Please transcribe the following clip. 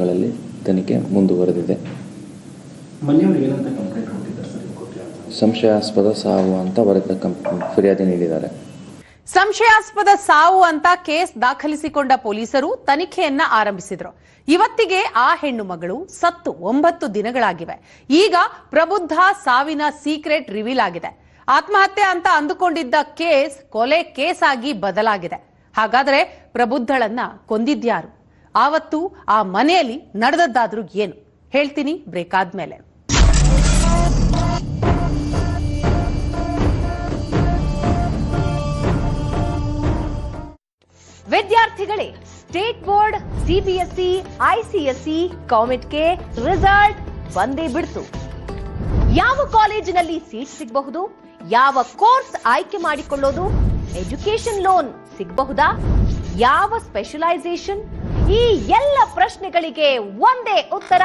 ದಿನಗಳಲ್ಲಿ ತನಿಖೆ ಮುಂದುವರೆದಿದೆ. ಸಂಶಯಾಸ್ಪದ ಸಾವು ಅಂತ ಫಿರ್ಯಾದಿ ನೀಡಿದ್ದಾರೆ. ಸಂಶಯಾಸ್ಪದ ಸಾವು ಅಂತ ಕೇಸ್ ದಾಖಲಿಸಿಕೊಂಡ ಪೊಲೀಸರು ತನಿಖೆಯನ್ನ ಆರಂಭಿಸಿದ್ರು. ಇವತ್ತಿಗೆ ಆ ಹೆಣ್ಣು ಮಗಳು ಸತ್ತು 9 ದಿನಗಳಾಗಿವೆ. ಈಗ ಪ್ರಬುದ್ಧ ಸಾವಿನ ಸೀಕ್ರೆಟ್ ರಿವೀಲ್ ಆಗಿದೆ. ಆತ್ಮಹತ್ಯೆ ಅಂತ ಅಂದುಕೊಂಡಿದ್ದ ಕೇಸ್ ಕೊಲೆ ಕೇಸ್ ಆಗಿ ಬದಲಾಗಿದೆ. ಹಾಗಾದ್ರೆ ಪ್ರಬುದ್ಧಳನ್ನ ಕೊಂದಿದ್ಯಾರು? ಆವತ್ತು ಆ ಮನೆಯಲ್ಲಿ ನಡೆದದ್ದಾದ್ರೂ ಏನು ಹೇಳ್ತೀನಿ ಬ್ರೇಕ್ ಆದ್ಮೇಲೆ. ವಿದ್ಯಾರ್ಥಿಗಳೇ, ಸ್ಟೇಟ್ ಬೋರ್ಡ್, ಸಿಬಿಎಸ್ಇ, ಐಸಿಎಸ್ಇ, ಕಾಮೆಟ್ಗೆ ರಿಸಲ್ಟ್ ಬಂದೇ ಬಿಡ್ತು. ಯಾವ ಕಾಲೇಜಿನಲ್ಲಿ ಸೀಟ್ ಸಿಗಬಹುದು, ಯಾವ ಕೋರ್ಸ್ ಆಯ್ಕೆ ಮಾಡಿಕೊಳ್ಳೋದು, ಎಜುಕೇಶನ್ ಲೋನ್ ಸಿಗಬಹುದಾ, ಯಾವ ಸ್ಪೆಷಲೈಸೇಷನ್, ಈ ಎಲ್ಲ ಪ್ರಶ್ನೆಗಳಿಗೆ ಒಂದೇ ಉತ್ತರ